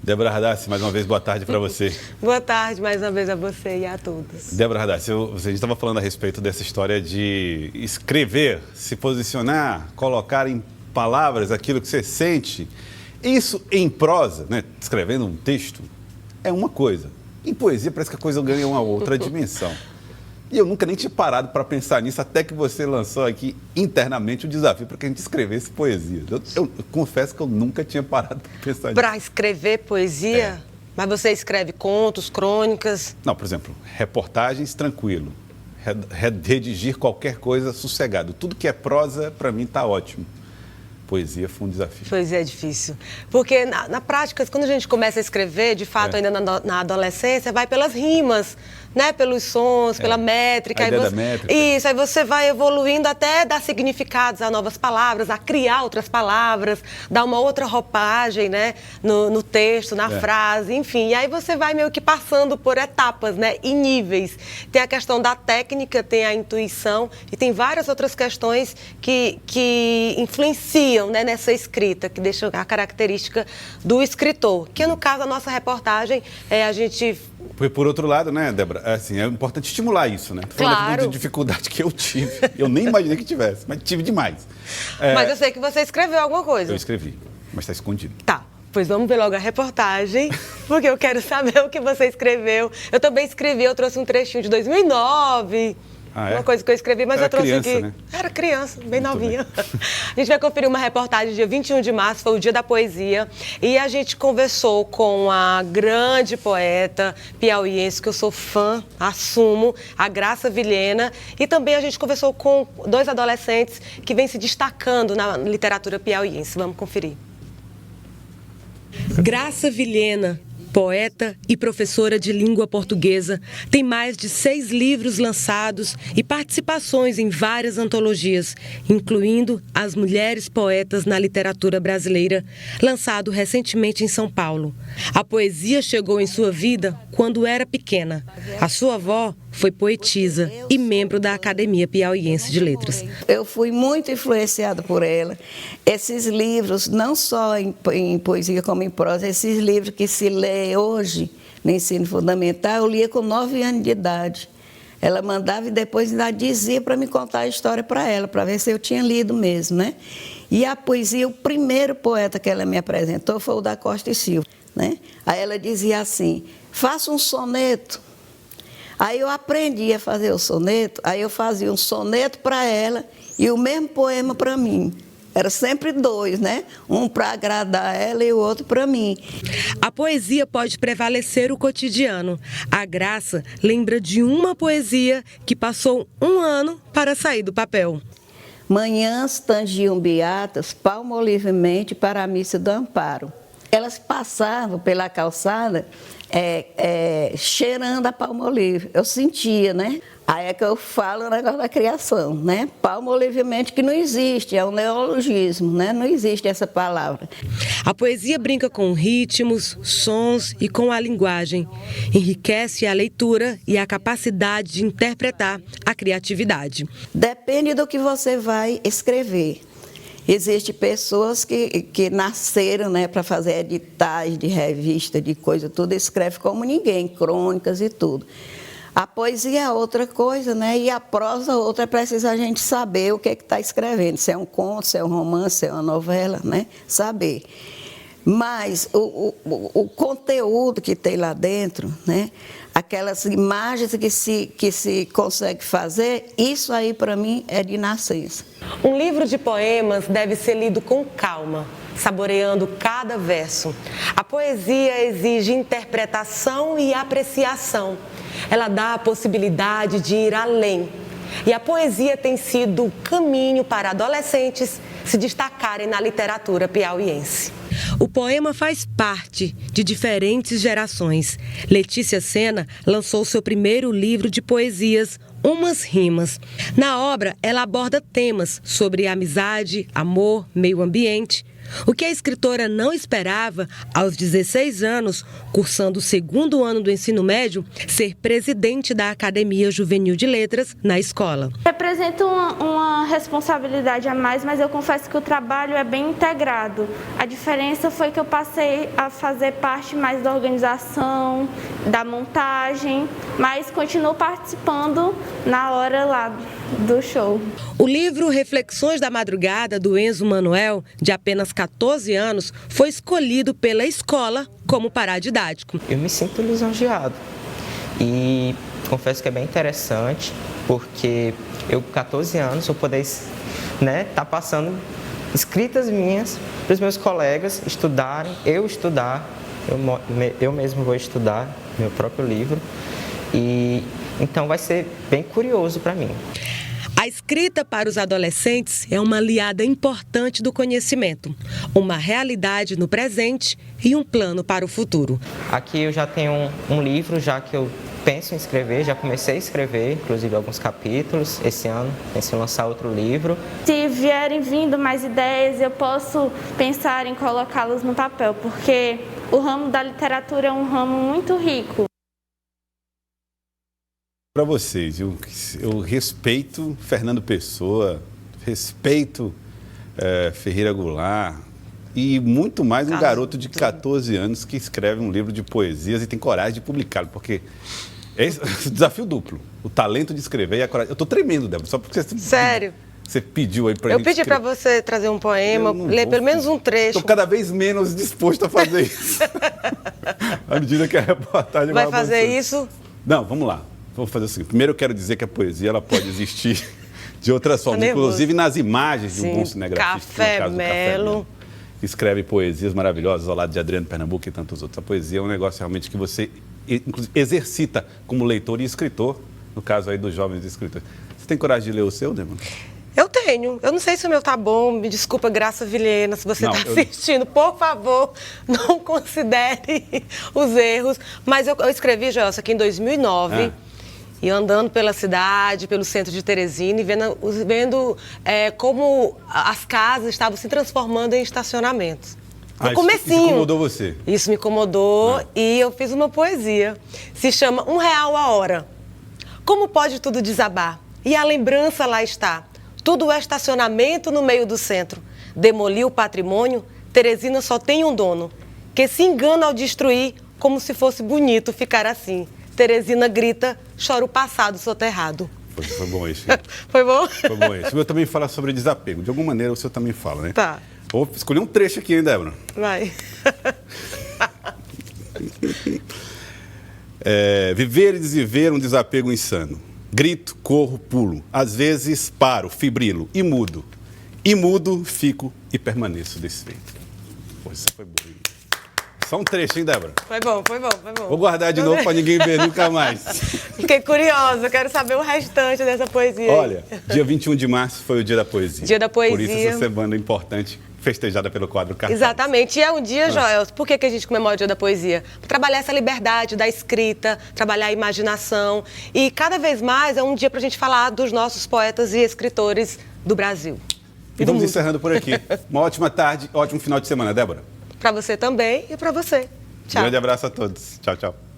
Débora Radassi, mais uma vez, boa tarde para você. Boa tarde, mais uma vez a você e a todos. Débora Radassi, a gente estava falando a respeito dessa história de escrever, se posicionar, colocar em palavras aquilo que você sente. Isso em prosa, né, escrevendo um texto, é uma coisa. Em poesia parece que a coisa ganha uma outra dimensão. E eu nunca nem tinha parado para pensar nisso, até que você lançou aqui internamente o desafio para que a gente escrevesse poesia. Eu confesso que eu nunca tinha parado para pensar nisso. Para escrever poesia? É. Mas você escreve contos, crônicas? Não, por exemplo, reportagens, tranquilo. Redigir qualquer coisa, sossegado. Tudo que é prosa, para mim, está ótimo. Poesia foi um desafio. Poesia é difícil. Porque, na prática, quando a gente começa a escrever, de fato, ainda na adolescência, vai pelas rimas, né? Pelos sons, pela métrica. A ideia da métrica. Isso, aí você vai evoluindo até dar significados a novas palavras, a criar outras palavras, dar uma outra roupagem, né? No texto, na frase, enfim. E aí você vai meio que passando por etapas, né? E níveis. Tem a questão da técnica, tem a intuição e tem várias outras questões que influenciam, né, nessa escrita, que deixam a característica do escritor. Que, no caso, a nossa reportagem, a gente... Foi por outro lado, né, Débora? Assim, é importante estimular isso, né? Tô falando de dificuldade que eu tive. Eu nem imaginei que tivesse, mas tive demais. Mas eu sei que você escreveu alguma coisa. Eu escrevi, mas está escondido. Tá. Pois vamos ver logo a reportagem, porque eu quero saber o que você escreveu. Eu também escrevi, eu trouxe um trechinho de 2009... Uma coisa que eu escrevi, mas eu trouxe criança, aqui. Né? Era criança, bem novinha. A gente vai conferir uma reportagem dia 21 de março, foi o Dia da Poesia. E a gente conversou com a grande poeta piauiense, que eu sou fã, assumo, a Graça Vilhena. E também a gente conversou com dois adolescentes que vêm se destacando na literatura piauiense. Vamos conferir. Graça Vilhena, poeta e professora de língua portuguesa, tem mais de 6 livros lançados e participações em várias antologias, incluindo As Mulheres Poetas na Literatura Brasileira, lançado recentemente em São Paulo. A poesia chegou em sua vida quando era pequena. A sua avó foi poetisa e membro da Academia Piauiense de Letras. Eu fui muito influenciada por ela. Esses livros, não só em poesia como em prosa, esses livros que se lê hoje no ensino fundamental, eu lia com 9 anos de idade. Ela mandava e depois ainda dizia para me contar a história para ela, para ver se eu tinha lido mesmo, né? E a poesia, o primeiro poeta que ela me apresentou foi o da Costa e Silva, né? Aí ela dizia assim, faça um soneto. Aí eu aprendi a fazer o soneto, aí eu fazia um soneto para ela e o mesmo poema para mim. Era sempre 2, né? Um para agradar ela e o outro para mim. A poesia pode prevalecer o cotidiano. A Graça lembra de uma poesia que passou 1 ano para sair do papel. Manhãs tangiam beatas palmolivemente para a missa do amparo. Elas passavam pela calçada cheirando a palmolive. Eu sentia, né? Aí é que eu falo o negócio da criação, né? Palmolivemente que não existe, é um neologismo, né? Não existe essa palavra. A poesia brinca com ritmos, sons e com a linguagem. Enriquece a leitura e a capacidade de interpretar a criatividade. Depende do que você vai escrever. Existem pessoas que nasceram, né, para fazer editais de revista, de coisa, tudo, escreve como ninguém, crônicas e tudo. A poesia é outra coisa, né? E a prosa outra, precisa a gente saber o que está escrevendo, se é um conto, se é um romance, se é uma novela, né? Saber. Mas o conteúdo que tem lá dentro, né? Aquelas imagens que se consegue fazer, isso aí para mim é de nascença. Um livro de poemas deve ser lido com calma, saboreando cada verso. A poesia exige interpretação e apreciação. Ela dá a possibilidade de ir além. E a poesia tem sido o caminho para adolescentes se destacarem na literatura piauiense. O poema faz parte de diferentes gerações. Letícia Sena lançou seu primeiro livro de poesias, Umas Rimas. Na obra, ela aborda temas sobre amizade, amor, meio ambiente. O que a escritora não esperava, aos 16 anos, cursando o 2º ano do ensino médio, ser presidente da Academia Juvenil de Letras na escola. Representa uma responsabilidade a mais, mas eu confesso que o trabalho é bem integrado. A diferença foi que eu passei a fazer parte mais da organização, da montagem, mas continuo participando na hora lá do show. O livro Reflexões da Madrugada, do Enzo Manuel, de apenas 14 anos, foi escolhido pela escola como paradidático. Eu me sinto lisonjeado e confesso que é bem interessante, porque eu, com 14 anos, vou poder tá passando escritas minhas para os meus colegas estudarem, eu mesmo vou estudar meu próprio livro, e então vai ser bem curioso para mim. A escrita para os adolescentes é uma aliada importante do conhecimento, uma realidade no presente e um plano para o futuro. Aqui eu já tenho um livro, já que eu penso em escrever, já comecei a escrever, inclusive alguns capítulos. Esse ano penso em lançar outro livro. Se vierem vindo mais ideias, eu posso pensar em colocá-las no papel, porque o ramo da literatura é um ramo muito rico. Para vocês, eu respeito Fernando Pessoa, respeito Ferreira Goulart e muito mais um garoto de 14 anos que escreve um livro de poesias e tem coragem de publicá-lo, porque é desafio duplo, o talento de escrever e a coragem. Eu estou tremendo, Débora, só porque você... Sério? Você pediu aí para Eu pedi para você trazer um poema, ler pelo menos um trecho. Estou cada vez menos disposto a fazer isso. À medida que a reportagem vai fazer isso? Não, vamos lá. Vou fazer o seguinte. Primeiro eu quero dizer que a poesia ela pode existir de outras formas, inclusive nas imagens de um bom cinegrafista. Café Melo. Que escreve poesias maravilhosas ao lado de Adriano Pernambuco e tantos outros. A poesia é um negócio realmente que você exercita como leitor e escritor, no caso aí dos jovens escritores. Você tem coragem de ler o seu, Débora? Eu tenho. Eu não sei se o meu tá bom. Me desculpa, Graça Vilhena, se você está assistindo. Por favor, não considere os erros. Mas eu escrevi, Gelson, aqui em 2009. E andando pela cidade, pelo centro de Teresina e vendo como as casas estavam se transformando em estacionamentos. No comecinho. Isso incomodou você? Isso me incomodou e eu fiz uma poesia. Se chama R$1 a hora. Como pode tudo desabar? E a lembrança lá está. Tudo é estacionamento no meio do centro. Demoliu o patrimônio, Teresina só tem um dono, que se engana ao destruir como se fosse bonito ficar assim. Teresina grita, chora o passado soterrado. Foi bom isso. Foi bom? Foi bom isso. O meu também fala sobre desapego. De alguma maneira o seu também fala, né? Tá. Vou escolher um trecho aqui, hein, Débora? Vai. Viver e desviver um desapego insano. Grito, corro, pulo. Às vezes paro, fibrilo e mudo. E mudo, fico e permaneço desfeito. Pô, isso foi bom. Só um trecho, hein, Débora? Foi bom, foi bom, foi bom. Vou guardar de novo para ninguém ver nunca mais. Fiquei curiosa, quero saber o restante dessa poesia. Olha, dia 21 de março foi o Dia da Poesia. Dia da Poesia. Por isso essa semana importante, festejada pelo quadro Cartaz. Exatamente. E é um dia, Joel, por que a gente comemora o Dia da Poesia? Para trabalhar essa liberdade da escrita, trabalhar a imaginação. E cada vez mais é um dia para a gente falar dos nossos poetas e escritores do Brasil. E vamos encerrando por aqui. Uma ótima tarde, ótimo final de semana, Débora. Para você também e para você. Tchau. Grande abraço a todos. Tchau, tchau.